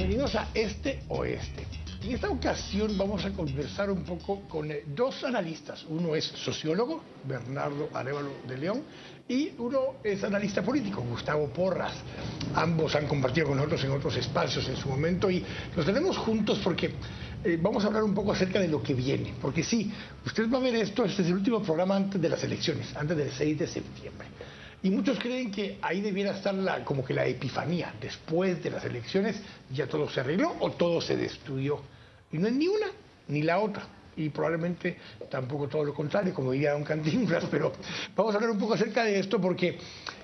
Bienvenidos a Este Oeste. En esta ocasión vamos a conversar un poco con dos analistas. Uno es sociólogo, Bernardo Arévalo de León, y uno es analista político, Gustavo Porras. Ambos han compartido con nosotros en otros espacios en su momento y los tenemos juntos porque vamos a hablar un poco acerca de lo que viene. Porque sí, usted va a ver esto, este es el último programa antes de las elecciones, antes del 6 de septiembre. Y muchos creen que ahí debiera estar como que la epifanía. Después de las elecciones ya todo se arregló o todo se destruyó. Y no es ni una ni la otra. Y probablemente tampoco todo lo contrario, como diría don Cantinflas. Pero vamos a hablar un poco acerca de esto porque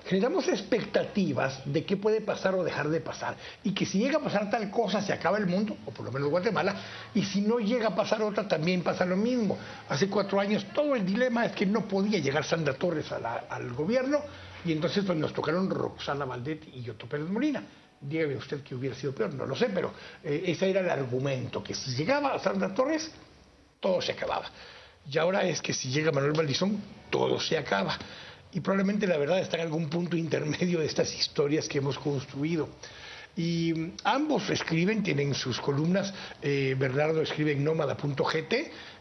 generamos expectativas de qué puede pasar o dejar de pasar. Y que si llega a pasar tal cosa se acaba el mundo, o por lo menos Guatemala. Y si no llega a pasar otra también pasa lo mismo. Hace 4 años todo el dilema es que no podía llegar Sandra Torres al gobierno. Y entonces pues, nos tocaron Roxana Valdetti y Otto Pérez Molina. Dígame usted que hubiera sido peor, no lo sé, pero ese era el argumento, que si llegaba Sandra Torres, todo se acababa. Y ahora es que si llega Manuel Valdizón, todo se acaba. Y probablemente la verdad está en algún punto intermedio de estas historias que hemos construido. Y ambos escriben, tienen sus columnas. Bernardo escribe en nómada.gt.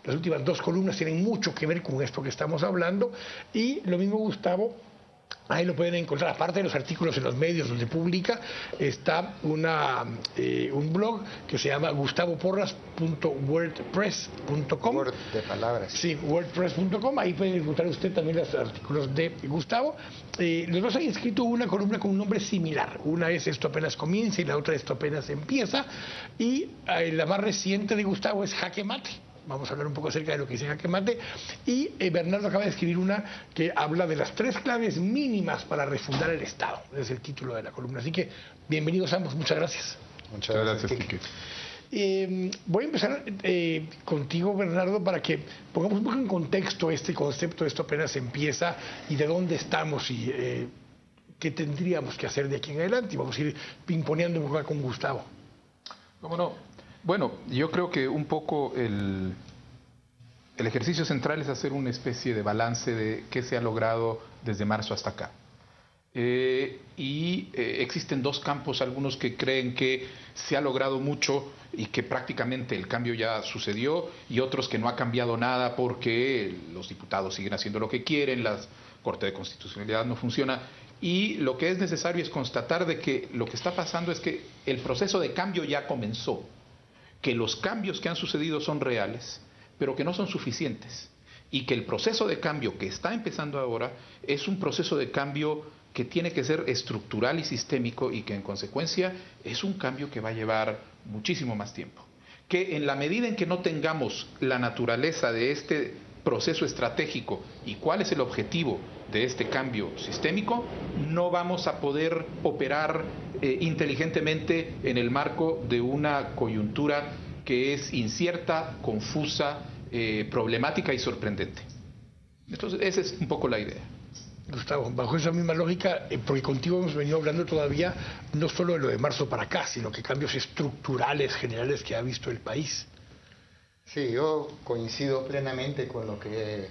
Las últimas 2 columnas tienen mucho que ver con esto que estamos hablando. Y lo mismo Gustavo. Ahí lo pueden encontrar, aparte de los artículos en los medios donde publica, está un blog que se llama gustavoporras.wordpress.com. Word de palabras. Sí, wordpress.com, ahí pueden encontrar usted también los artículos de Gustavo. Los dos han escrito una columna con un nombre similar. Una es Esto apenas comienza y la otra Esto apenas empieza. Y la más reciente de Gustavo es Jaque Mate. Vamos a hablar un poco acerca de lo que dice Jaque Mate. Y Bernardo acaba de escribir una que habla de las 3 claves mínimas para refundar el Estado. Ese es el título de la columna. Así que, bienvenidos ambos. Muchas gracias. Muchas gracias, Quique. Voy a empezar contigo, Bernardo, para que pongamos un poco en contexto este concepto. Esto apenas empieza y de dónde estamos y qué tendríamos que hacer de aquí en adelante. Y vamos a ir pimponeando un poco con Gustavo. ¿Cómo no? Bueno, yo creo que un poco el ejercicio central es hacer una especie de balance de qué se ha logrado desde marzo hasta acá. Existen 2 campos, algunos que creen que se ha logrado mucho y que prácticamente el cambio ya sucedió, y otros que no ha cambiado nada porque los diputados siguen haciendo lo que quieren, la Corte de Constitucionalidad no funciona. Y lo que es necesario es constatar de que lo que está pasando es que el proceso de cambio ya comenzó, que los cambios que han sucedido son reales, pero que no son suficientes, y que el proceso de cambio que está empezando ahora es un proceso de cambio que tiene que ser estructural y sistémico, y que en consecuencia es un cambio que va a llevar muchísimo más tiempo. Que en la medida en que no tengamos la naturaleza de este proceso estratégico y cuál es el objetivo de este cambio sistémico, no vamos a poder operar inteligentemente en el marco de una coyuntura que es incierta, confusa, problemática y sorprendente. Entonces, esa es un poco la idea. Gustavo, bajo esa misma lógica, porque contigo hemos venido hablando todavía no solo de lo de marzo para acá, sino que cambios estructurales, generales que ha visto el país. Sí, yo coincido plenamente con lo que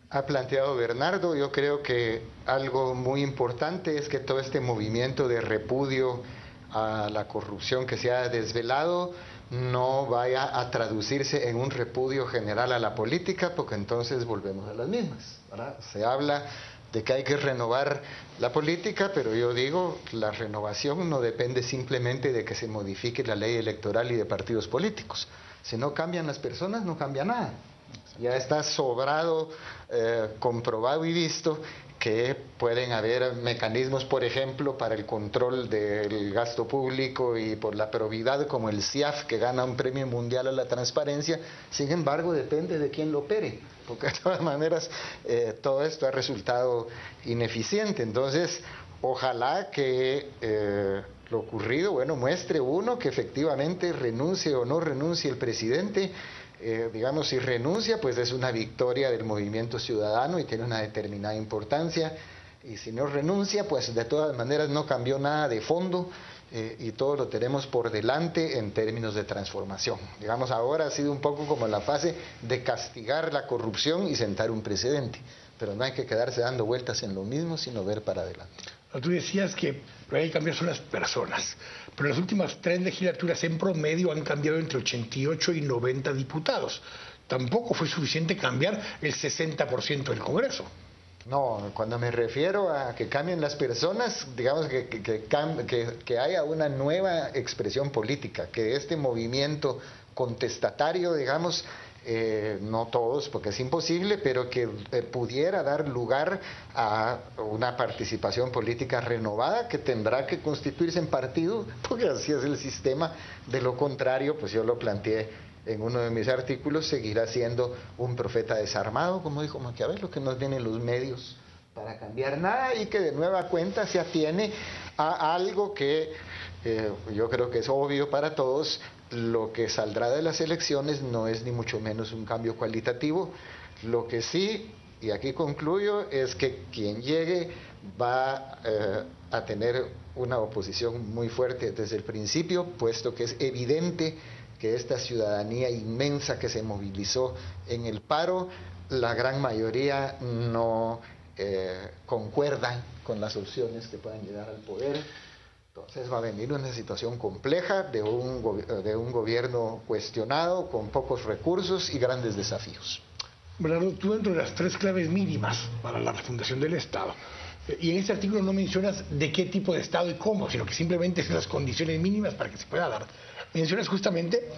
ha planteado Bernardo. Yo creo que algo muy importante es que todo este movimiento de repudio a la corrupción que se ha desvelado no vaya a traducirse en un repudio general a la política, porque entonces volvemos a las mismas, ¿verdad? Se habla de que hay que renovar la política, pero yo digo, la renovación no depende simplemente de que se modifique la ley electoral y de partidos políticos. Si no cambian las personas, no cambia nada. Ya está sobrado, comprobado y visto que pueden haber mecanismos, por ejemplo, para el control del gasto público y por la probidad, como el CIAF, que gana un premio mundial a la transparencia. Sin embargo, depende de quién lo opere, porque de todas maneras todo esto ha resultado ineficiente. Entonces, ojalá que lo ocurrido, bueno, muestre uno que efectivamente renuncie o no renuncie el presidente. Digamos, si renuncia, pues es una victoria del movimiento ciudadano y tiene una determinada importancia, y si no renuncia, pues de todas maneras no cambió nada de fondo, y todo lo tenemos por delante en términos de transformación. Digamos, ahora ha sido un poco como la fase de castigar la corrupción y sentar un precedente, pero no hay que quedarse dando vueltas en lo mismo, sino ver para adelante. Tú decías que lo que hay que cambiar son las personas, pero las últimas 3 legislaturas en promedio han cambiado entre 88 y 90 diputados. Tampoco fue suficiente cambiar el 60% del Congreso. No, cuando me refiero a que cambien las personas, digamos que haya una nueva expresión política, que este movimiento contestatario, digamos, no todos, porque es imposible, pero que pudiera dar lugar a una participación política renovada que tendrá que constituirse en partido, porque así es el sistema. De lo contrario, pues yo lo planteé en uno de mis artículos, seguirá siendo un profeta desarmado, como dijo Maquiavelo, que no tiene los medios para cambiar nada y que de nueva cuenta se atiene a algo que yo creo que es obvio para todos. Lo que saldrá de las elecciones no es ni mucho menos un cambio cualitativo. Lo que sí, y aquí concluyo, es que quien llegue va a tener una oposición muy fuerte desde el principio, puesto que es evidente que esta ciudadanía inmensa que se movilizó en el paro, la gran mayoría no concuerdan con las opciones que puedan llegar al poder. Entonces va a venir una situación compleja de un gobierno cuestionado, con pocos recursos y grandes desafíos. Bernardo, tú dentro de las 3 claves mínimas para la refundación del Estado, y en este artículo no mencionas de qué tipo de Estado y cómo, sino que simplemente son las condiciones mínimas para que se pueda dar. Mencionas justamente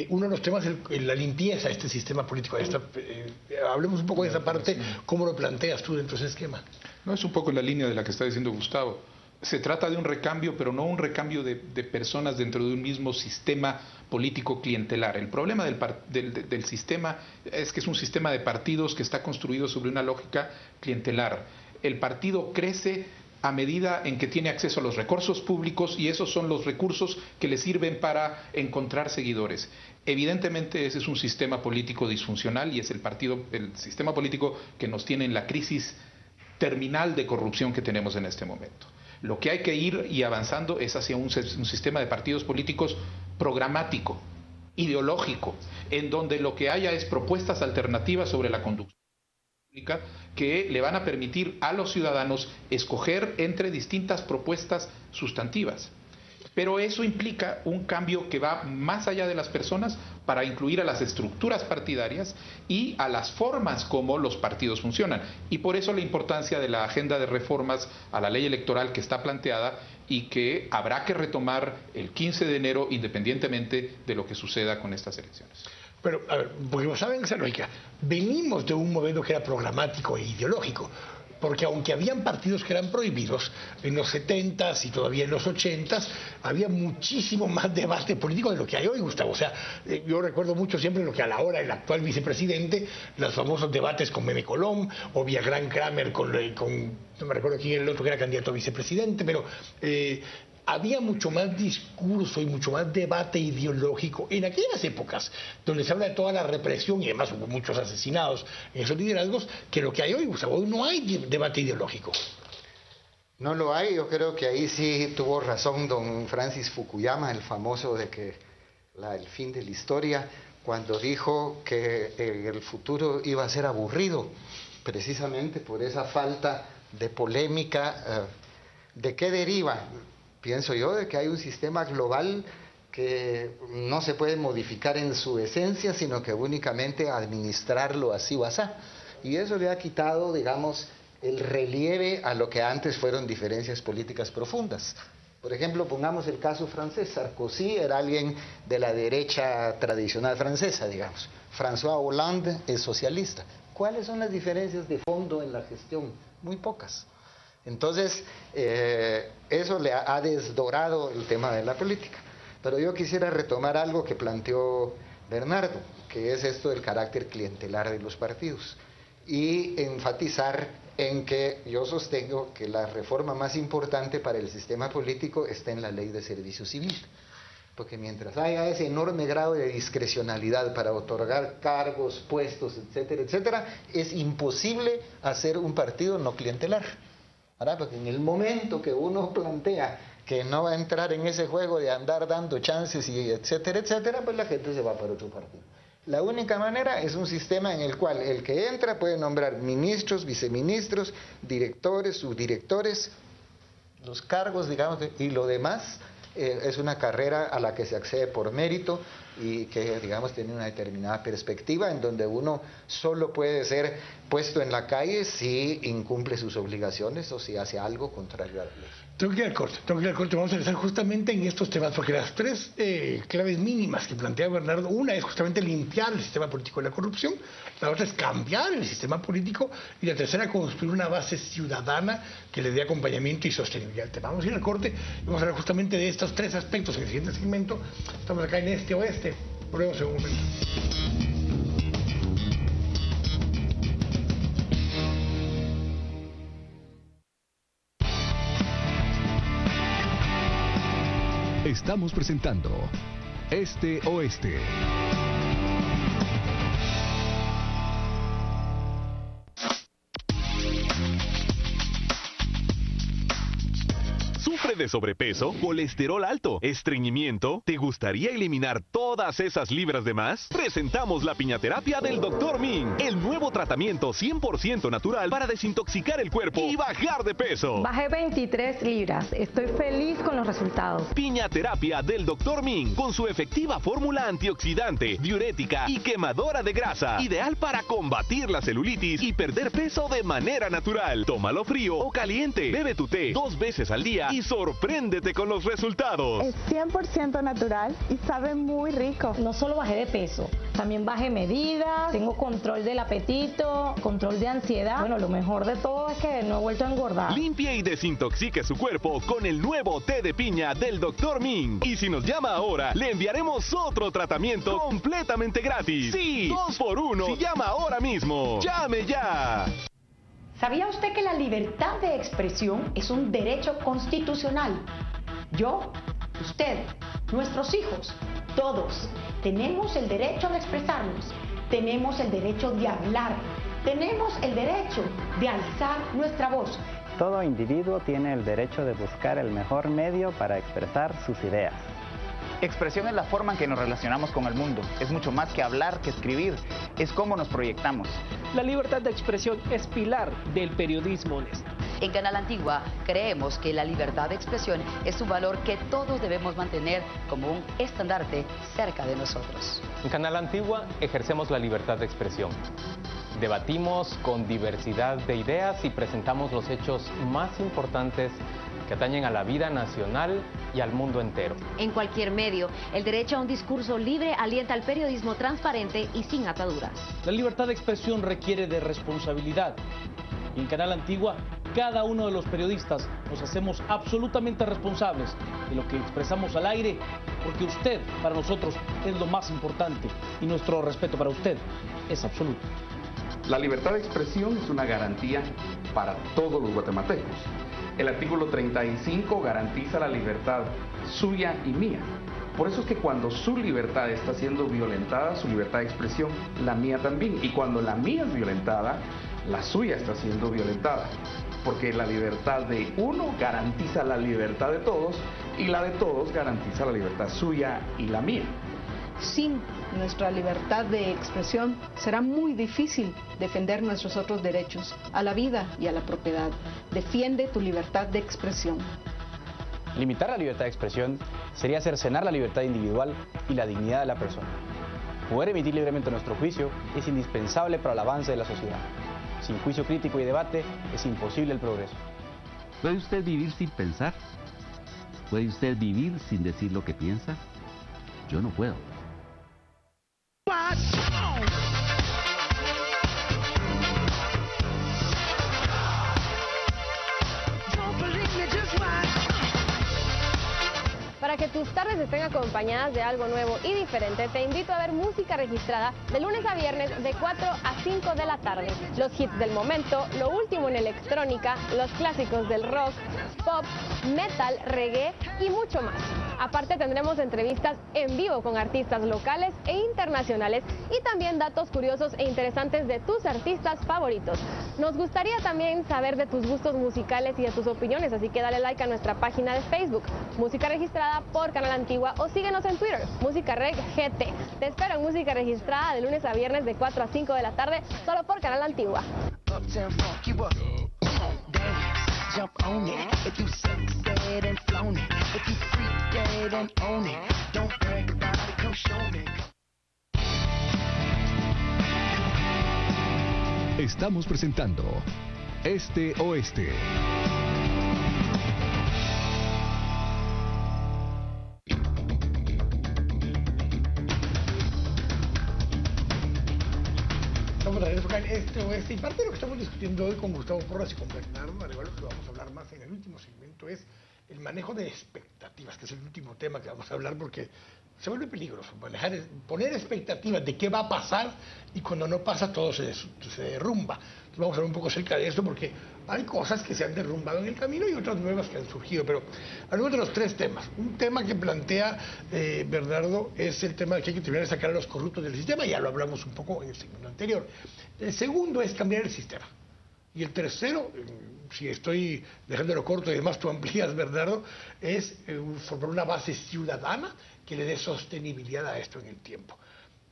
uno de los temas, la limpieza de este sistema político. Hablemos un poco de esa parte, ¿cómo lo planteas tú dentro de ese esquema? No, es un poco en la línea de la que está diciendo Gustavo. Se trata de un recambio, pero no un recambio de personas dentro de un mismo sistema político clientelar. El problema del sistema es que es un sistema de partidos que está construido sobre una lógica clientelar. El partido crece a medida en que tiene acceso a los recursos públicos, y esos son los recursos que le sirven para encontrar seguidores. Evidentemente ese es un sistema político disfuncional y es el sistema político que nos tiene en la crisis terminal de corrupción que tenemos en este momento. Lo que hay que ir y avanzando es hacia un sistema de partidos políticos programático, ideológico, en donde lo que haya es propuestas alternativas sobre la conducción pública que le van a permitir a los ciudadanos escoger entre distintas propuestas sustantivas. Pero eso implica un cambio que va más allá de las personas para incluir a las estructuras partidarias y a las formas como los partidos funcionan. Y por eso la importancia de la agenda de reformas a la ley electoral que está planteada y que habrá que retomar el 15 de enero independientemente de lo que suceda con estas elecciones. Pero, a ver, porque no saben esa lógica, venimos de un modelo que era programático e ideológico. Porque aunque habían partidos que eran prohibidos, en los 70s y todavía en los 80s, había muchísimo más debate político de lo que hay hoy, Gustavo. O sea, yo recuerdo mucho siempre lo que a la hora el actual vicepresidente, los famosos debates con Meme Colom, o Villagrán Kramer con no me recuerdo quién era el otro que era candidato a vicepresidente, pero había mucho más discurso y mucho más debate ideológico en aquellas épocas, donde se habla de toda la represión y además hubo muchos asesinados en esos liderazgos, que lo que hay hoy, Gustavo, hoy no hay debate ideológico. No lo hay. Yo creo que ahí sí tuvo razón don Francis Fukuyama, el famoso de que el fin de la historia, cuando dijo que el futuro iba a ser aburrido, precisamente por esa falta de polémica. ¿De qué deriva? Pienso yo de que hay un sistema global que no se puede modificar en su esencia, sino que únicamente administrarlo así o asá. Y eso le ha quitado, digamos, el relieve a lo que antes fueron diferencias políticas profundas. Por ejemplo, pongamos el caso francés. Sarkozy era alguien de la derecha tradicional francesa, digamos. François Hollande es socialista. ¿Cuáles son las diferencias de fondo en la gestión? Muy pocas. Entonces, eso le ha desdorado el tema de la política. Pero yo quisiera retomar algo que planteó Bernardo, que es esto del carácter clientelar de los partidos, y enfatizar en que yo sostengo que la reforma más importante para el sistema político está en la ley de servicio civil. Porque mientras haya ese enorme grado de discrecionalidad para otorgar cargos, puestos, etcétera, etcétera, es imposible hacer un partido no clientelar. ¿Verdad? Porque en el momento que uno plantea que no va a entrar en ese juego de andar dando chances y etcétera, etcétera, pues la gente se va para otro partido. La única manera es un sistema en el cual el que entra puede nombrar ministros, viceministros, directores, subdirectores, los cargos, digamos, y lo demás es una carrera a la que se accede por mérito y que, digamos, tiene una determinada perspectiva en donde uno solo puede ser puesto en la calle si incumple sus obligaciones o si hace algo contrario a la ley. Tengo que ir al corte, vamos a empezar justamente en estos temas, porque las tres claves mínimas que plantea Bernardo, una es justamente limpiar el sistema político de la corrupción, la otra es cambiar el sistema político y la tercera construir una base ciudadana que le dé acompañamiento y sostenibilidad al tema. Vamos a ir al corte y vamos a hablar justamente de estos tres aspectos en el siguiente segmento. Estamos acá en Este Oeste, volvemos en un momento. Estamos presentando Este Oeste. ¿Sufre de sobrepeso, colesterol alto, estreñimiento? ¿Te gustaría eliminar todas esas libras de más? Presentamos la piñaterapia del Dr. Ming, el nuevo tratamiento 100% natural para desintoxicar el cuerpo y bajar de peso. Bajé 23 libras, estoy feliz con los resultados. Piñaterapia del Dr. Ming, con su efectiva fórmula antioxidante, diurética y quemadora de grasa, ideal para combatir la celulitis y perder peso de manera natural. Tómalo frío o caliente, bebe tu té 2 veces al día y sorpréndete con los resultados. Es 100% natural y sabe muy rico. No solo bajé de peso, también bajé medidas, tengo control del apetito, control de ansiedad. Bueno, lo mejor de todo es que no he vuelto a engordar. Limpie y desintoxique su cuerpo con el nuevo té de piña del Dr. Ming. Y si nos llama ahora, le enviaremos otro tratamiento completamente gratis. Sí, 2 por 1 si llama ahora mismo. ¡Llame ya! ¿Sabía usted que la libertad de expresión es un derecho constitucional? Yo, usted, nuestros hijos, todos tenemos el derecho de expresarnos, tenemos el derecho de hablar, tenemos el derecho de alzar nuestra voz. Todo individuo tiene el derecho de buscar el mejor medio para expresar sus ideas. Expresión es la forma en que nos relacionamos con el mundo. Es mucho más que hablar, que escribir. Es cómo nos proyectamos. La libertad de expresión es pilar del periodismo honesto. En Canal Antigua creemos que la libertad de expresión es un valor que todos debemos mantener como un estandarte cerca de nosotros. En Canal Antigua ejercemos la libertad de expresión. Debatimos con diversidad de ideas y presentamos los hechos más importantes que atañen a la vida nacional y al mundo entero. En cualquier medio, el derecho a un discurso libre alienta al periodismo transparente y sin ataduras. La libertad de expresión requiere de responsabilidad. Y en Canal Antigua, cada uno de los periodistas nos hacemos absolutamente responsables de lo que expresamos al aire, porque usted, para nosotros, es lo más importante y nuestro respeto para usted es absoluto. La libertad de expresión es una garantía para todos los guatemaltecos. El artículo 35 garantiza la libertad suya y mía. Por eso es que cuando su libertad está siendo violentada, su libertad de expresión, la mía también. Y cuando la mía es violentada, la suya está siendo violentada. Porque la libertad de uno garantiza la libertad de todos y la de todos garantiza la libertad suya y la mía. Sin nuestra libertad de expresión será muy difícil defender nuestros otros derechos a la vida y a la propiedad. Defiende tu libertad de expresión. Limitar la libertad de expresión sería cercenar la libertad individual y la dignidad de la persona. Poder emitir libremente nuestro juicio es indispensable para el avance de la sociedad. Sin juicio crítico y debate es imposible el progreso. ¿Puede usted vivir sin pensar? ¿Puede usted vivir sin decir lo que piensa? Yo no puedo. Para que tus tardes estén acompañadas de algo nuevo y diferente, te invito a ver Música Registrada de lunes a viernes de 4 a 5 de la tarde. Los hits del momento, lo último en electrónica, los clásicos del rock, pop, metal, reggae y mucho más. Aparte tendremos entrevistas en vivo con artistas locales e internacionales y también datos curiosos e interesantes de tus artistas favoritos. Nos gustaría también saber de tus gustos musicales y de tus opiniones, así que dale like a nuestra página de Facebook, Música Registrada por Canal Antigua, o síguenos en Twitter, Música Reg GT. Te espero en Música Registrada de lunes a viernes de 4 a 5 de la tarde, solo por Canal Antigua. jump on it. If you said and flown it, if you freak dead and own it, don't brag about it, come show me. Estamos presentando Este Oeste. Estamos a enfocar Este Oeste, y parte de lo que estamos discutiendo hoy con Gustavo Porras y con Bernardo Arévalo, que lo vamos a hablar más en el último segmento, es el manejo de expectativas, que es el último tema que vamos a hablar, porque se vuelve peligroso poner expectativas de qué va a pasar, y cuando no pasa todo se derrumba. Entonces vamos a hablar un poco acerca de esto, porque hay cosas que se han derrumbado en el camino y otras nuevas que han surgido. Pero hablemos de los tres temas. Un tema que plantea Bernardo es el tema de que hay que terminar de sacar a los corruptos del sistema, ya lo hablamos un poco en el segmento anterior. El segundo es cambiar el sistema. Y el tercero, si estoy dejándolo corto y además tú amplías, Bernardo, es formar una base ciudadana que le dé sostenibilidad a esto en el tiempo.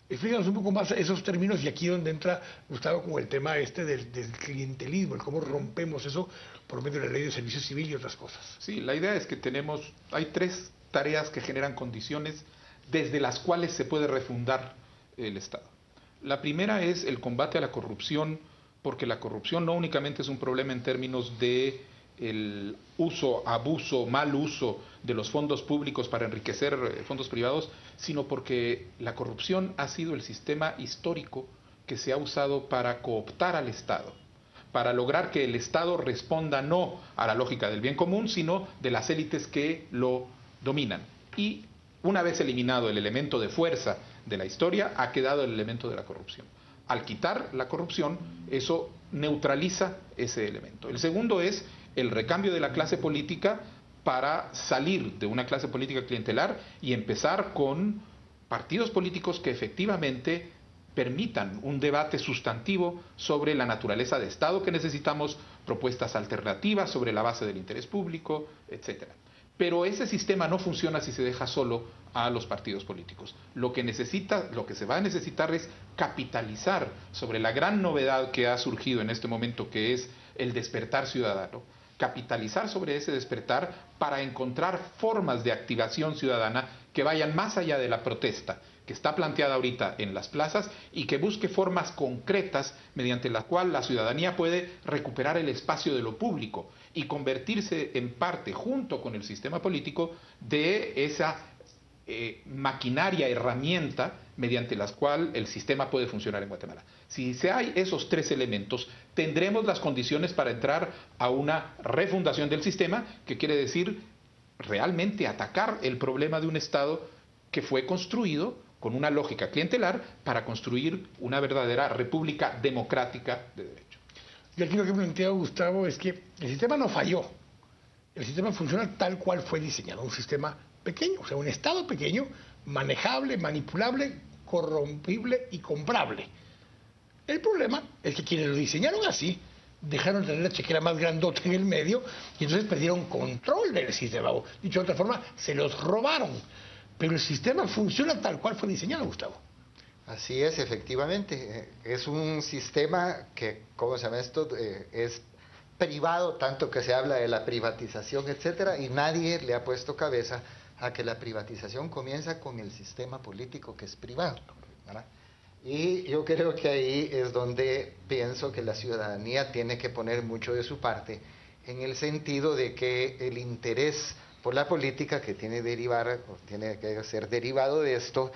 Explícanos un poco más esos términos, y aquí donde entra Gustavo con el tema del clientelismo, el cómo rompemos eso por medio de la ley de servicio civil y otras cosas. Sí, la idea es que hay tres tareas que generan condiciones desde las cuales se puede refundar el Estado. La primera es el combate a la corrupción, porque la corrupción no únicamente es un problema en términos de el uso, abuso, mal uso de los fondos públicos para enriquecer fondos privados, sino porque la corrupción ha sido el sistema histórico que se ha usado para cooptar al Estado, para lograr que el Estado responda no a la lógica del bien común, sino de las élites que lo dominan. Y una vez eliminado el elemento de fuerza de la historia, ha quedado el elemento de la corrupción. Al quitar la corrupción, eso neutraliza ese elemento. El segundo es el recambio de la clase política para salir de una clase política clientelar y empezar con partidos políticos que efectivamente permitan un debate sustantivo sobre la naturaleza de Estado que necesitamos, propuestas alternativas sobre la base del interés público, etcétera. Pero ese sistema no funciona si se deja solo a los partidos políticos. Lo que se va a necesitar es capitalizar sobre la gran novedad que ha surgido en este momento, que es el despertar ciudadano. Capitalizar sobre ese despertar para encontrar formas de activación ciudadana que vayan más allá de la protesta que está planteada ahorita en las plazas, y que busque formas concretas mediante las cuales la ciudadanía puede recuperar el espacio de lo público y convertirse en parte, junto con el sistema político, de esa maquinaria, herramienta mediante las cuales el sistema puede funcionar en Guatemala. Si hay esos tres elementos, tendremos las condiciones para entrar a una refundación del sistema, que quiere decir realmente atacar el problema de un Estado que fue construido con una lógica clientelar para construir una verdadera república democrática de derecho. Y aquí lo que plantea Gustavo es que el sistema no falló. El sistema funciona tal cual fue diseñado, un sistema pequeño, o sea, un Estado pequeño, manejable, manipulable, corrompible y comprable. El problema es que quienes lo diseñaron así dejaron de tener la chequera más grandota en el medio, y entonces perdieron control del sistema. Dicho de otra forma, se los robaron. Pero el sistema funciona tal cual fue diseñado, Gustavo. Así es, efectivamente. Es un sistema que, ¿cómo se llama esto? Es privado, tanto que se habla de la privatización, etcétera, y nadie le ha puesto cabeza a que la privatización comienza con el sistema político, que es privado, ¿verdad? Y yo creo que ahí es donde pienso que la ciudadanía tiene que poner mucho de su parte, en el sentido de que el interés por la política, que tiene que ser derivado de esto,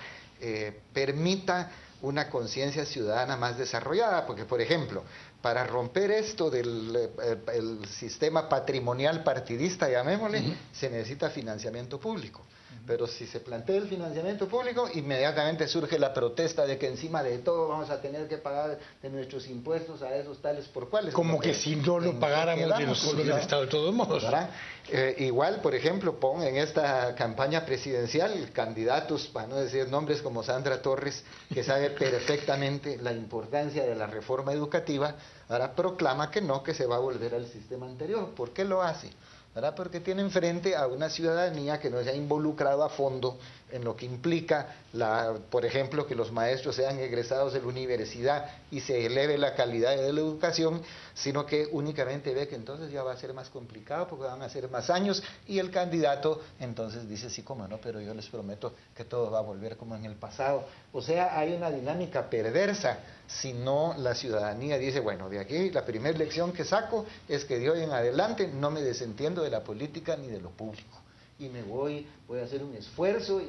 permita una conciencia ciudadana más desarrollada, porque, por ejemplo, para romper esto del el sistema patrimonial partidista, llamémosle, se necesita financiamiento público. Pero si se plantea el financiamiento público, inmediatamente surge la protesta de que encima de todo vamos a tener que pagar de nuestros impuestos a esos tales por cuales. Como que si no lo pagáramos de los fondos del Estado de todos modos. Igual, por ejemplo, pon en esta campaña presidencial candidatos, para no decir nombres, como Sandra Torres, que sabe perfectamente la importancia de la reforma educativa, ahora proclama que no, que se va a volver al sistema anterior. ¿Por qué lo hace? ¿Verdad? Porque tiene enfrente a una ciudadanía que no se ha involucrado a fondo en lo que implica, por ejemplo, que los maestros sean egresados de la universidad y se eleve la calidad de la educación, sino que únicamente ve que entonces ya va a ser más complicado porque van a ser más años, y el candidato entonces dice, sí, cómo no, pero yo les prometo que todo va a volver como en el pasado. O sea, hay una dinámica perversa si no la ciudadanía dice, bueno, de aquí la primera lección que saco es que de hoy en adelante no me desentiendo de la política ni de lo público. Y voy a hacer un esfuerzo, y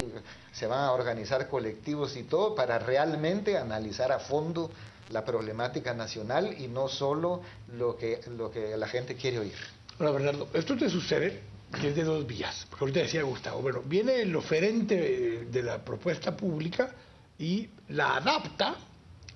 se van a organizar colectivos y todo para realmente analizar a fondo la problemática nacional y no solo lo que la gente quiere oír. Ahora, Bernardo, esto te sucede que es de dos vías, porque ahorita decía Gustavo, bueno, viene el oferente de la propuesta pública y la adapta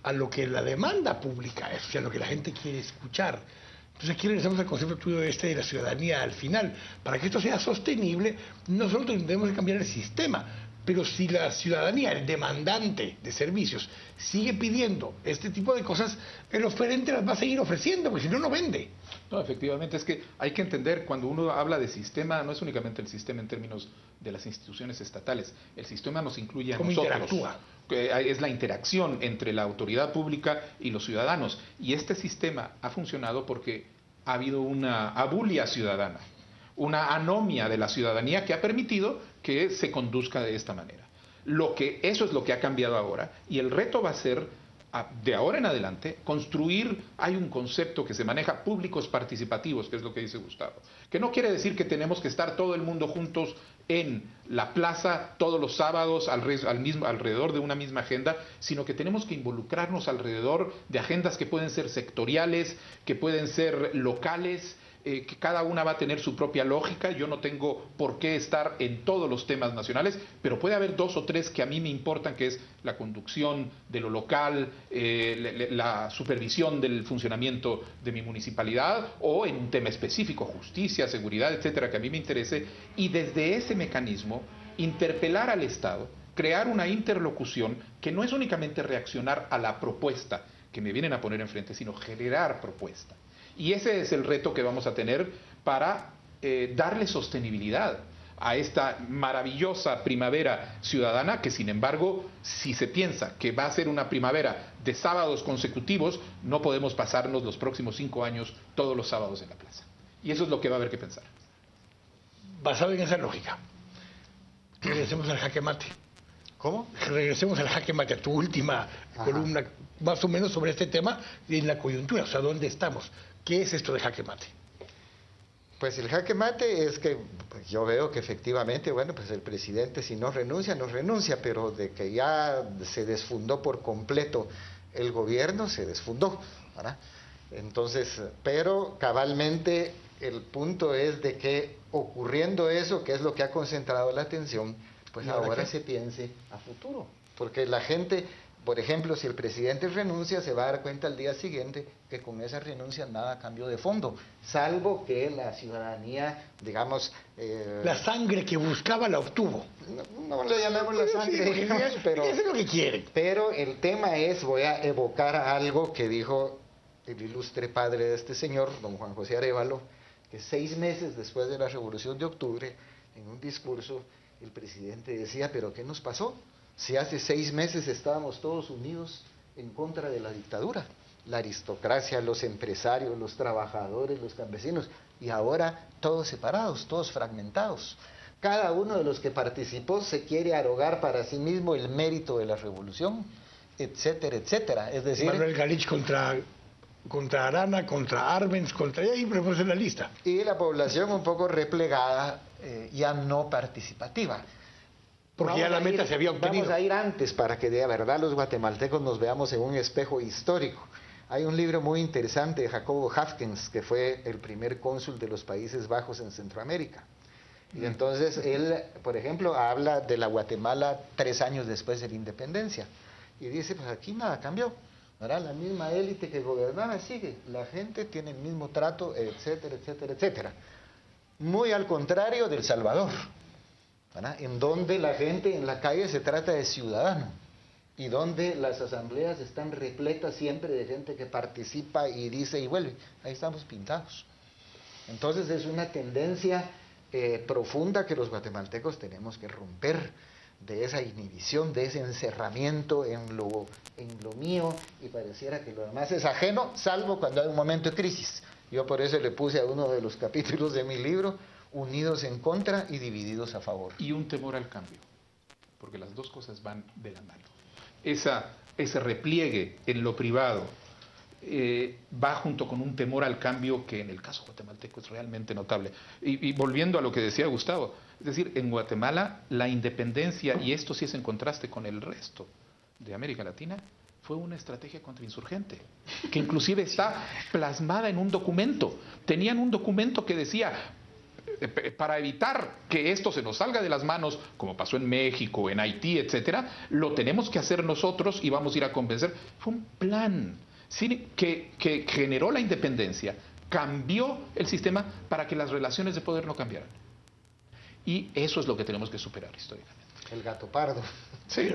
a lo que la demanda pública es, o sea, lo que la gente quiere escuchar. Entonces aquí regresamos al concepto tuyo de la ciudadanía al final. Para que esto sea sostenible, nosotros tenemos que cambiar el sistema. Pero si la ciudadanía, el demandante de servicios, sigue pidiendo este tipo de cosas, el oferente las va a seguir ofreciendo, porque si no, no vende. No, efectivamente, es que hay que entender, cuando uno habla de sistema, no es únicamente el sistema en términos de las instituciones estatales. El sistema nos incluye a nosotros. Interactúa. Es la interacción entre la autoridad pública y los ciudadanos. Y este sistema ha funcionado porque ha habido una abulia ciudadana, una anomia de la ciudadanía que ha permitido que se conduzca de esta manera. Eso es lo que ha cambiado ahora, y el reto va a ser, de ahora en adelante, construir, hay un concepto que se maneja, públicos participativos, que es lo que dice Gustavo, que no quiere decir que tenemos que estar todo el mundo juntos en la plaza todos los sábados alrededor de una misma agenda, sino que tenemos que involucrarnos alrededor de agendas que pueden ser sectoriales, que pueden ser locales, que cada una va a tener su propia lógica. Yo no tengo por qué estar en todos los temas nacionales, pero puede haber 2 o 3 que a mí me importan, que es la conducción de lo local, la supervisión del funcionamiento de mi municipalidad, o en un tema específico, justicia, seguridad, etcétera, que a mí me interese, y desde ese mecanismo interpelar al Estado, crear una interlocución que no es únicamente reaccionar a la propuesta que me vienen a poner enfrente, sino generar propuesta. Y ese es el reto que vamos a tener para darle sostenibilidad a esta maravillosa primavera ciudadana, que sin embargo, si se piensa que va a ser una primavera de sábados consecutivos, no podemos pasarnos los próximos 5 años todos los sábados en la plaza. Y eso es lo que va a haber que pensar. Basado en esa lógica, regresemos al jaque mate. ¿Cómo? Regresemos al jaque mate, a tu última columna, más o menos sobre este tema en la coyuntura, o sea, ¿dónde estamos? ¿Qué es esto de jaque mate? Pues el jaque mate es que yo veo que efectivamente, bueno, pues el presidente si no renuncia, no renuncia, pero de que ya se desfundó por completo el gobierno, se desfundó, ¿verdad? Entonces, pero cabalmente el punto es de que ocurriendo eso, que es lo que ha concentrado la atención, pues ahora se piense a futuro, porque la gente, por ejemplo, si el presidente renuncia, se va a dar cuenta al día siguiente que con esa renuncia nada cambió de fondo, salvo que la ciudadanía, digamos... la sangre que buscaba la obtuvo. No le llamemos la sangre, sí, digamos, pero... Eso es lo que quieren. Pero el tema es, voy a evocar algo que dijo el ilustre padre de este señor, don Juan José Arévalo, que 6 meses después de la Revolución de Octubre, en un discurso, el presidente decía, ¿pero qué nos pasó? Si hace 6 meses estábamos todos unidos en contra de la dictadura, la aristocracia, los empresarios, los trabajadores, los campesinos, y ahora todos separados, todos fragmentados. Cada uno de los que participó se quiere arrogar para sí mismo el mérito de la revolución, etcétera, etcétera. Es decir, Manuel Galich contra Arana, contra Arbenz, contra... Y ahí ponemos en la lista. Y la población un poco replegada, ya no participativa. Porque ya la meta se había obtenido. Vamos a ir antes para que de verdad los guatemaltecos nos veamos en un espejo histórico. Hay un libro muy interesante de Jacobo Hafkens, que fue el primer cónsul de los Países Bajos en Centroamérica. Y entonces él, por ejemplo, habla de la Guatemala 3 años después de la independencia. Y dice, pues aquí nada cambió. ¿Verdad? La misma élite que gobernaba sigue. La gente tiene el mismo trato, etcétera, etcétera, etcétera. Muy al contrario del Salvador, ¿verdad? En donde la gente en la calle se trata de ciudadano y donde las asambleas están repletas siempre de gente que participa y dice y vuelve. Ahí estamos pintados. Entonces es una tendencia profunda que los guatemaltecos tenemos que romper. de esa inhibición, de ese encerramiento en lo mío, y pareciera que lo demás es ajeno, salvo cuando hay un momento de crisis. Yo por eso le puse a uno de los capítulos de mi libro, unidos en contra y divididos a favor. Y un temor al cambio, porque las dos cosas van de la mano. Ese repliegue en lo privado va junto con un temor al cambio que en el caso guatemalteco es realmente notable. Y volviendo a lo que decía Gustavo, es decir, en Guatemala la independencia, y esto sí es en contraste con el resto de América Latina, fue una estrategia contrainsurgente, que inclusive está plasmada en un documento. Tenían un documento que decía, para evitar que esto se nos salga de las manos, como pasó en México, en Haití, etcétera, lo tenemos que hacer nosotros y vamos a ir a convencer. Fue un plan que generó la independencia, cambió el sistema para que las relaciones de poder no cambiaran. Y eso es lo que tenemos que superar históricamente. El gato pardo. Sí,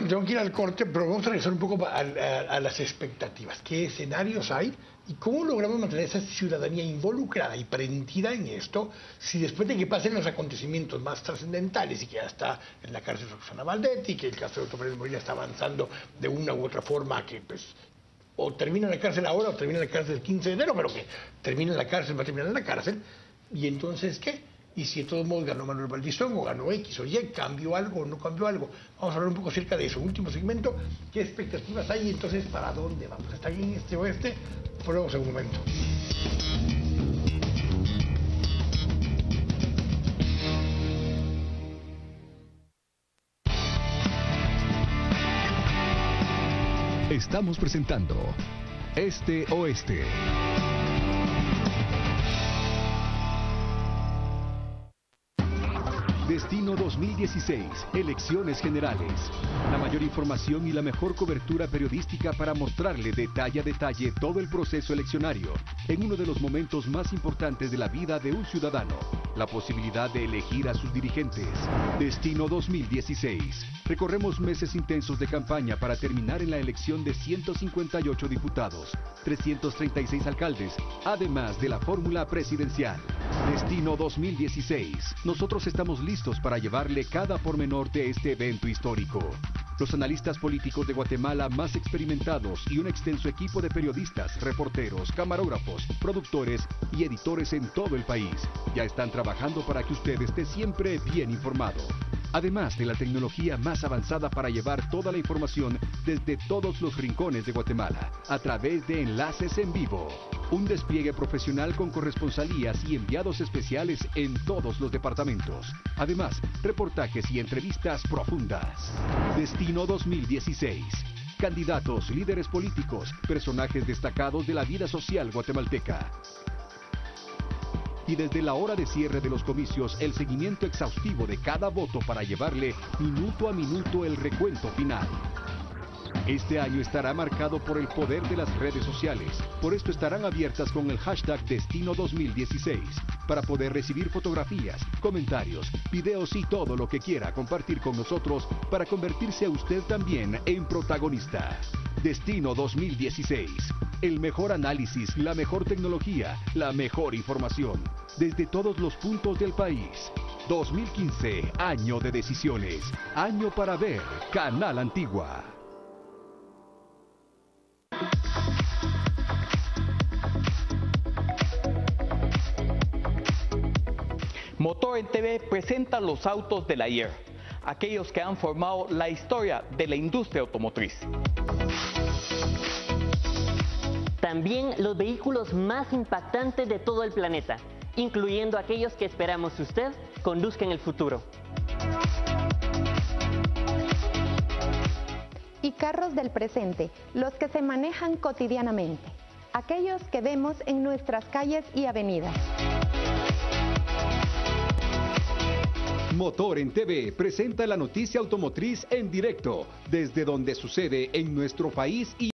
tengo que ir al corte, pero vamos a regresar un poco a las expectativas. ¿Qué escenarios hay? ¿Y cómo logramos mantener esa ciudadanía involucrada y prendida en esto si después de que pasen los acontecimientos más trascendentales y que ya está en la cárcel Roxana Valdetti, que el caso de Otto Pérez Molina está avanzando de una u otra forma que pues o termina en la cárcel ahora o termina en la cárcel el 15 de enero, pero que termina en la cárcel, va a terminar en la cárcel? ¿Y entonces qué? Y si de todos modos ganó Manuel Valdizón o ganó X o Y, ¿cambió algo o no cambió algo? Vamos a hablar un poco acerca de eso. Último segmento, ¿qué expectativas hay y entonces para dónde vamos? ¿Está aquí en este oeste? Volvemos en un momento. Estamos presentando Este Oeste. Destino 2016, elecciones generales. La mayor información y la mejor cobertura periodística para mostrarle detalle a detalle todo el proceso eleccionario en uno de los momentos más importantes de la vida de un ciudadano, la posibilidad de elegir a sus dirigentes. Destino 2016. Recorremos meses intensos de campaña para terminar en la elección de 158 diputados, 336 alcaldes, además de la fórmula presidencial. Destino 2016. Nosotros estamos listos para llevarle cada pormenor de este evento histórico. Los analistas políticos de Guatemala más experimentados y un extenso equipo de periodistas, reporteros, camarógrafos, productores y editores en todo el país ya están trabajando para que usted esté siempre bien informado. Además de la tecnología más avanzada para llevar toda la información desde todos los rincones de Guatemala, a través de enlaces en vivo. Un despliegue profesional con corresponsalías y enviados especiales en todos los departamentos. Además, reportajes y entrevistas profundas. Destino 2016. Candidatos, líderes políticos, personajes destacados de la vida social guatemalteca. Y desde la hora de cierre de los comicios, el seguimiento exhaustivo de cada voto para llevarle minuto a minuto el recuento final. Este año estará marcado por el poder de las redes sociales. Por esto estarán abiertas con el hashtag Destino 2016 para poder recibir fotografías, comentarios, videos y todo lo que quiera compartir con nosotros para convertirse a usted también en protagonista. Destino 2016. El mejor análisis, la mejor tecnología, la mejor información. Desde todos los puntos del país. 2015, año de decisiones. Año para ver, Canal Antigua. Motor en TV presenta los autos del ayer, aquellos que han formado la historia de la industria automotriz. También los vehículos más impactantes de todo el planeta, incluyendo aquellos que esperamos usted conduzca en el futuro. Y carros del presente, los que se manejan cotidianamente, aquellos que vemos en nuestras calles y avenidas. Motor en TV presenta la noticia automotriz en directo, desde donde sucede en nuestro país y...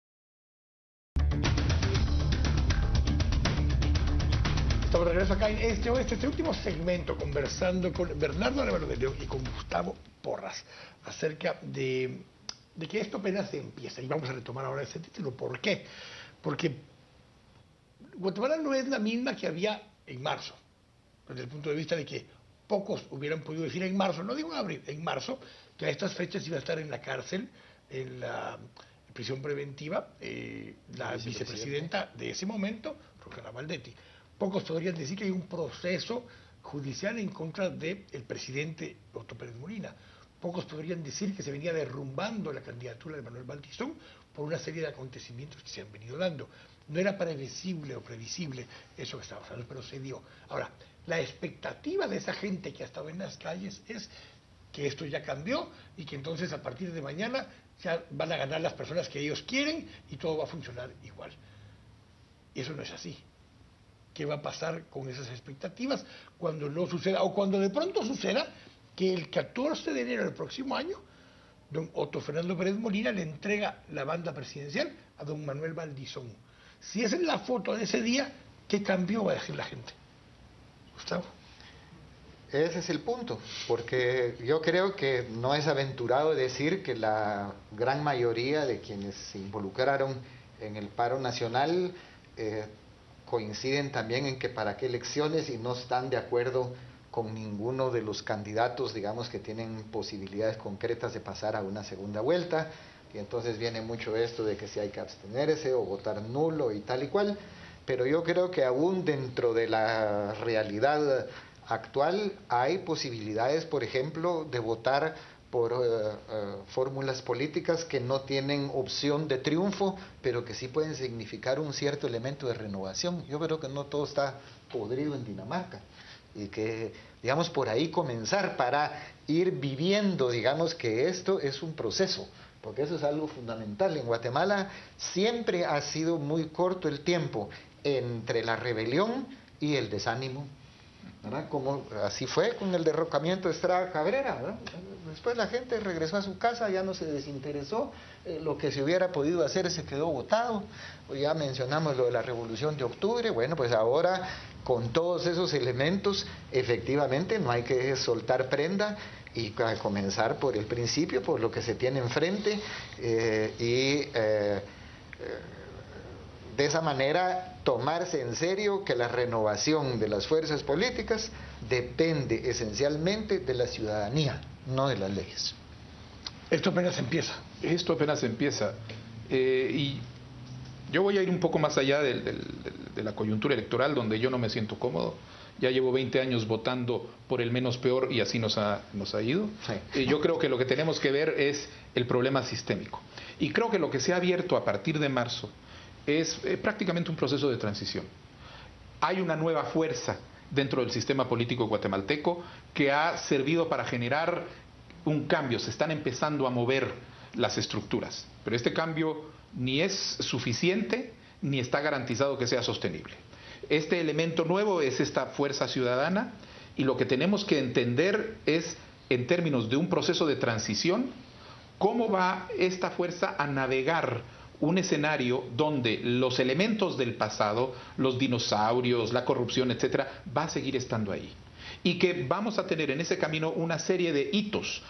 Estamos de regreso acá en este último segmento, conversando con Bernardo Arévalo de León y con Gustavo Porras acerca de que esto apenas empieza. Y vamos a retomar ahora ese título. ¿Por qué? Porque Guatemala no es la misma que había en marzo, desde el punto de vista de que Pocos hubieran podido decir en marzo, no digo en abril, en marzo, que a estas fechas iba a estar en la cárcel, en la prisión preventiva, la vicepresidenta de ese momento, Roxana Valdetti. Pocos podrían decir que hay un proceso judicial en contra del presidente Otto Pérez Molina. Pocos podrían decir que se venía derrumbando la candidatura de Manuel Valdizón por una serie de acontecimientos que se han venido dando. No era previsible o previsible eso que estaba pasando, pero se dio. Ahora, la expectativa de esa gente que ha estado en las calles es que esto ya cambió y que entonces a partir de mañana ya van a ganar las personas que ellos quieren y todo va a funcionar igual. Y eso no es así. ¿Qué va a pasar con esas expectativas cuando no suceda, o cuando de pronto suceda que el 14 de enero del próximo año don Otto Fernando Pérez Molina le entrega la banda presidencial a don Manuel Valdizón? Si esa es la foto de ese día, ¿qué cambió? Va a decir la gente. Gustavo. Ese es el punto, porque yo creo que no es aventurado decir que la gran mayoría de quienes se involucraron en el paro nacional coinciden también en que para qué elecciones, y no están de acuerdo con ninguno de los candidatos, digamos, que tienen posibilidades concretas de pasar a una segunda vuelta. Y entonces viene mucho esto de que si hay que abstenerse o votar nulo y tal y cual, pero yo creo que aún dentro de la realidad actual hay posibilidades, por ejemplo, de votar por fórmulas políticas que no tienen opción de triunfo, pero que sí pueden significar un cierto elemento de renovación. Yo creo que no todo está podrido en Dinamarca, y que, digamos, por ahí comenzar para ir viviendo, digamos, que esto es un proceso, porque eso es algo fundamental. En Guatemala siempre ha sido muy corto el tiempo entre la rebelión y el desánimo, ¿verdad? Como así fue con el derrocamiento de Estrada Cabrera, ¿verdad? Después la gente regresó a su casa, ya no se desinteresó, lo que se hubiera podido hacer se quedó botado. Ya mencionamos lo de la Revolución de Octubre. Bueno, pues ahora con todos esos elementos, efectivamente no hay que soltar prenda y comenzar por el principio, por lo que se tiene enfrente, de esa manera tomarse en serio que la renovación de las fuerzas políticas depende esencialmente de la ciudadanía, no de las leyes. Esto apenas empieza. Esto apenas empieza. Y yo voy a ir un poco más allá de la coyuntura electoral, donde yo no me siento cómodo. Ya llevo 20 años votando por el menos peor y así nos ha ido. Sí. Yo creo que lo que tenemos que ver es el problema sistémico. Y creo que lo que se ha abierto a partir de marzo es prácticamente un proceso de transición. Hay una nueva fuerza dentro del sistema político guatemalteco que ha servido para generar un cambio. Se están empezando a mover las estructuras, pero este cambio ni es suficiente ni está garantizado que sea sostenible. Este elemento nuevo es esta fuerza ciudadana, y lo que tenemos que entender es, en términos de un proceso de transición, cómo va esta fuerza a navegar un escenario donde los elementos del pasado, los dinosaurios, la corrupción, etcétera, va a seguir estando ahí. Y que vamos a tener en ese camino una serie de hitos.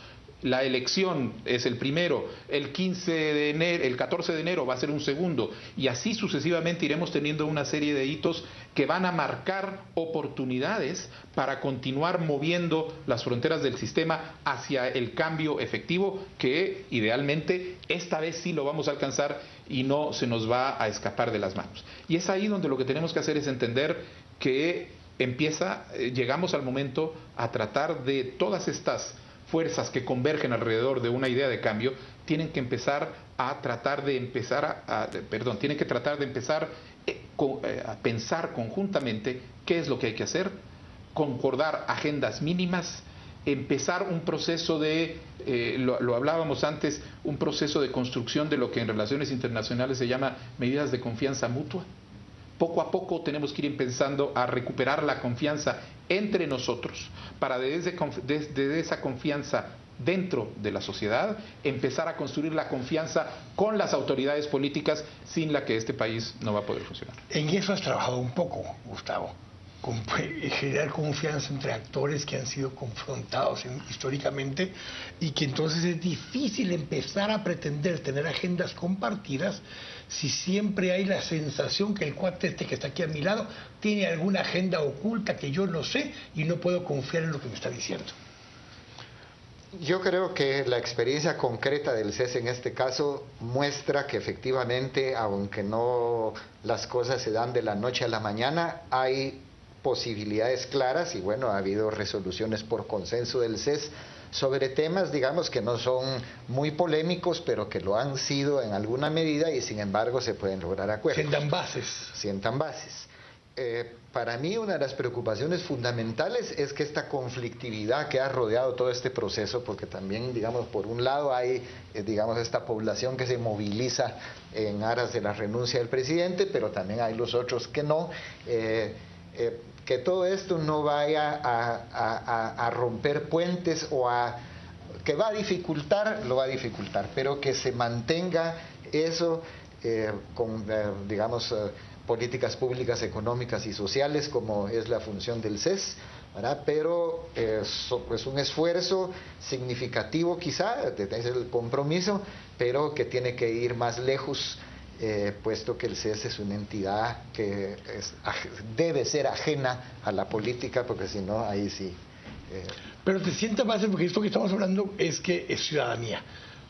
La elección es el primero, el 14 de enero va a ser un segundo, y así sucesivamente iremos teniendo una serie de hitos que van a marcar oportunidades para continuar moviendo las fronteras del sistema hacia el cambio efectivo, que idealmente esta vez sí lo vamos a alcanzar y no se nos va a escapar de las manos. Y es ahí donde lo que tenemos que hacer es entender que llegamos al momento a tratar de todas estas fuerzas que convergen alrededor de una idea de cambio, tienen que empezar a pensar conjuntamente qué es lo que hay que hacer, concordar agendas mínimas, empezar un proceso lo hablábamos antes, un proceso de construcción de lo que en relaciones internacionales se llama medidas de confianza mutua. Poco a poco tenemos que ir empezando a recuperar la confianza entre nosotros, para desde esa confianza dentro de la sociedad empezar a construir la confianza con las autoridades políticas, sin la que este país no va a poder funcionar. En eso has trabajado un poco, Gustavo. generar confianza entre actores que han sido confrontados históricamente, y que entonces es difícil empezar a pretender tener agendas compartidas si siempre hay la sensación que el cuate este que está aquí a mi lado tiene alguna agenda oculta que yo no sé y no puedo confiar en lo que me está diciendo. Yo creo que la experiencia concreta del CES en este caso muestra que efectivamente, aunque no las cosas se dan de la noche a la mañana, hay posibilidades claras, y bueno, ha habido resoluciones por consenso del CES sobre temas, digamos, que no son muy polémicos, pero que lo han sido en alguna medida, y sin embargo se pueden lograr acuerdos. Sientan bases. Para mí una de las preocupaciones fundamentales es que esta conflictividad que ha rodeado todo este proceso, porque también, digamos, por un lado hay, digamos, esta población que se moviliza en aras de la renuncia del presidente, pero también hay los otros que no, que todo esto no vaya a romper puentes o que va a dificultar, lo va a dificultar, pero que se mantenga eso con, digamos, políticas públicas, económicas y sociales, como es la función del CES, ¿verdad? Pero es un esfuerzo significativo quizá, es el compromiso, pero que tiene que ir más lejos, puesto que el CES es una entidad que debe ser ajena a la política, porque si no, ahí sí. Pero te sientas más, porque esto que estamos hablando es que es ciudadanía,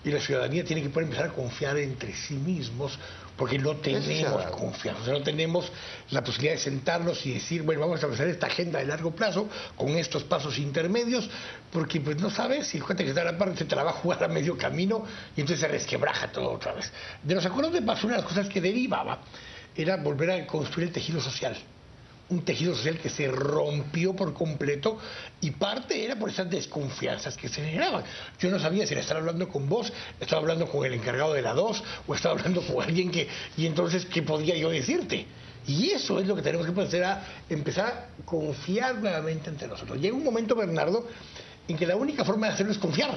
y la ciudadanía tiene que poder empezar a confiar entre sí mismos, porque no tenemos confianza, o sea, no tenemos la posibilidad de sentarnos y decir, bueno, vamos a establecer esta agenda de largo plazo con estos pasos intermedios, porque pues no sabes si el cuate que está a la parte se te la va a jugar a medio camino y entonces se resquebraja todo otra vez. De los acuerdos de paz, una de las cosas que derivaba era volver a construir el tejido social. Un tejido social que se rompió por completo, y parte era por esas desconfianzas que se generaban. Yo no sabía si estaba hablando con vos, estaba hablando con el encargado de la 2 o estaba hablando con alguien que... Y entonces, ¿qué podía yo decirte? Y eso es lo que tenemos que hacer, a empezar a confiar nuevamente entre nosotros. Llega un momento, Bernardo, en que la única forma de hacerlo es confiar.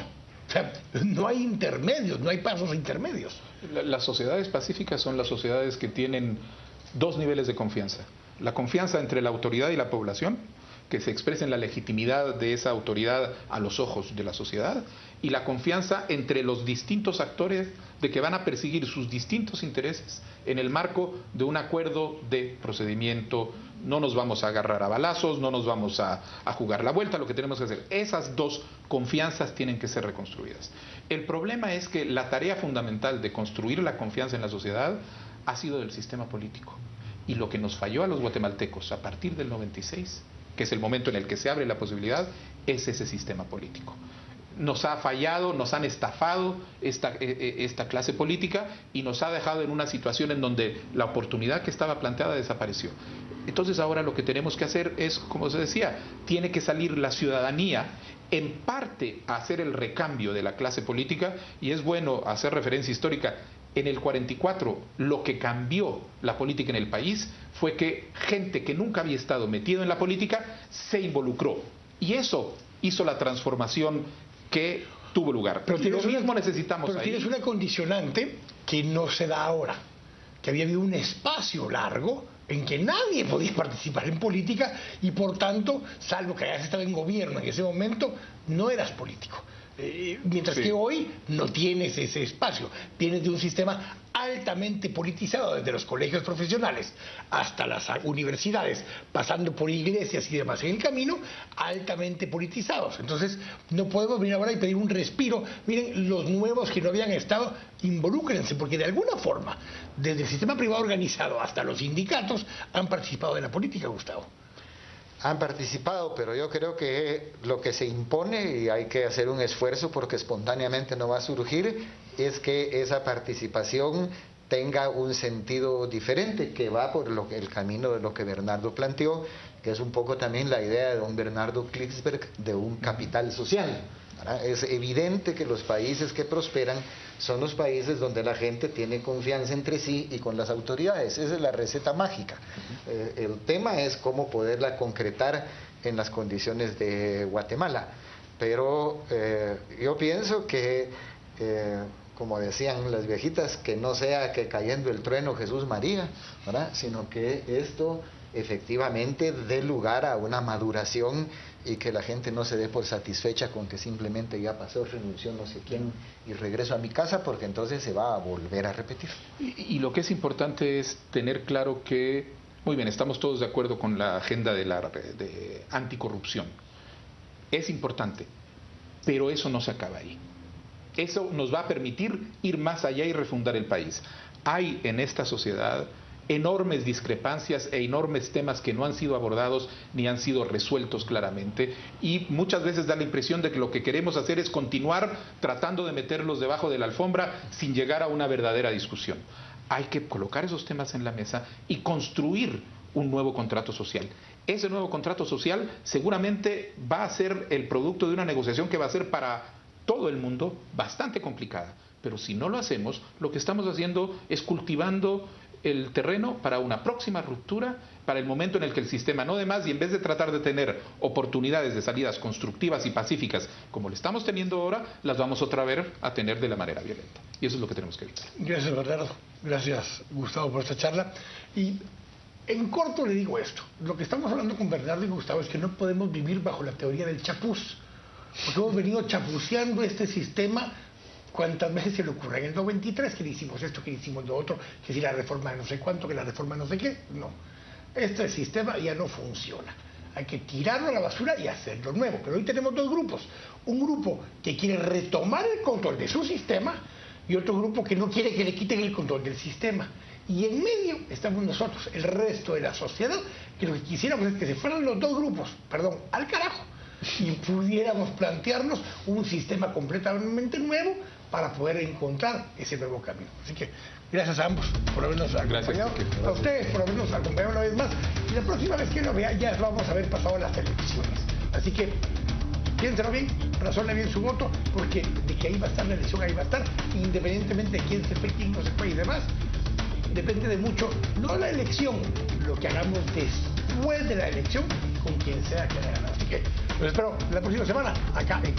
O sea, no hay intermedios, no hay pasos intermedios. Las sociedades pacíficas son las sociedades que tienen dos niveles de confianza. La confianza entre la autoridad y la población, que se expresa en la legitimidad de esa autoridad a los ojos de la sociedad, y la confianza entre los distintos actores de que van a perseguir sus distintos intereses en el marco de un acuerdo de procedimiento. No nos vamos a agarrar a balazos, no nos vamos a jugar la vuelta, lo que tenemos que hacer. Esas dos confianzas tienen que ser reconstruidas. El problema es que la tarea fundamental de construir la confianza en la sociedad ha sido del sistema político. Y lo que nos falló a los guatemaltecos a partir del 96, que es el momento en el que se abre la posibilidad, es ese sistema político. Nos ha fallado, nos han estafado esta clase política, y nos ha dejado en una situación en donde la oportunidad que estaba planteada desapareció. Entonces ahora lo que tenemos que hacer es, como se decía, tiene que salir la ciudadanía en parte a hacer el recambio de la clase política, y es bueno hacer referencia histórica. En el 44, lo que cambió la política en el país fue que gente que nunca había estado metido en la política se involucró, y eso hizo la transformación que tuvo lugar. Pero lo mismo necesitamos ahí. Tienes una condicionante que no se da ahora, que había habido un espacio largo en que nadie podía participar en política, y por tanto, salvo que hayas estado en gobierno en ese momento, no eras político. Mientras que hoy no tienes ese espacio, vienes de un sistema altamente politizado, desde los colegios profesionales hasta las universidades, pasando por iglesias y demás en el camino, altamente politizados. Entonces no podemos venir ahora y pedir un respiro. Miren, los nuevos que no habían estado, involúcrense, porque de alguna forma, desde el sistema privado organizado hasta los sindicatos, han participado de la política, Gustavo. Han participado, pero yo creo que lo que se impone, y hay que hacer un esfuerzo porque espontáneamente no va a surgir, es que esa participación tenga un sentido diferente, que va por el camino de lo que Bernardo planteó, que es un poco también la idea de don Bernardo Klicksberg de un capital social. ¿Verdad? Es evidente que los países que prosperan son los países donde la gente tiene confianza entre sí y con las autoridades. Esa es la receta mágica. El tema es cómo poderla concretar en las condiciones de Guatemala. Pero yo pienso que, como decían las viejitas, que no sea que cayendo el trueno Jesús María, ¿verdad? Sino que esto efectivamente dé lugar a una maduración y que la gente no se dé por satisfecha con que simplemente ya pasó, renunció no sé quién y regreso a mi casa, porque entonces se va a volver a repetir. Y lo que es importante es tener claro que, muy bien, estamos todos de acuerdo con la agenda de anticorrupción. Es importante, pero eso no se acaba ahí. Eso nos va a permitir ir más allá y refundar el país. Hay en esta sociedad enormes discrepancias e enormes temas que no han sido abordados ni han sido resueltos claramente, y muchas veces da la impresión de que lo que queremos hacer es continuar tratando de meterlos debajo de la alfombra sin llegar a una verdadera discusión. Hay que colocar esos temas en la mesa y construir un nuevo contrato social. Ese nuevo contrato social seguramente va a ser el producto de una negociación que va a ser para todo el mundo bastante complicada, pero si no lo hacemos, lo que estamos haciendo es cultivando el terreno para una próxima ruptura, para el momento en el que el sistema no dé más, y en vez de tratar de tener oportunidades de salidas constructivas y pacíficas como le estamos teniendo ahora, las vamos otra vez a tener de la manera violenta. Y eso es lo que tenemos que evitar. Gracias, Bernardo. Gracias, Gustavo, por esta charla. Y en corto le digo esto. Lo que estamos hablando con Bernardo y Gustavo es que no podemos vivir bajo la teoría del chapuz, porque hemos venido chapuceando este sistema cuántas veces se le ocurre. En el 93 que le hicimos esto, que le hicimos lo otro, que si la reforma de no sé cuánto, que la reforma no sé qué. No, este sistema ya no funciona. Hay que tirarlo a la basura y hacerlo nuevo. Pero hoy tenemos dos grupos. Un grupo que quiere retomar el control de su sistema y otro grupo que no quiere que le quiten el control del sistema. Y en medio estamos nosotros, el resto de la sociedad, que lo que quisiéramos es que se fueran los dos grupos, perdón, al carajo, y pudiéramos plantearnos un sistema completamente nuevo para poder encontrar ese nuevo camino. Así que gracias a ambos por habernos acompañado, a ustedes por habernos acompañado una vez más, y la próxima vez que nos vean ya vamos a haber pasado las elecciones. Así que piénselo bien, razone bien su voto, porque de que ahí va a estar la elección, ahí va a estar, independientemente de quién se fue, quién no se fue y demás, depende de mucho, no la elección, lo que hagamos después de la elección con quien sea que haya ganado. Así que los espero la próxima semana acá en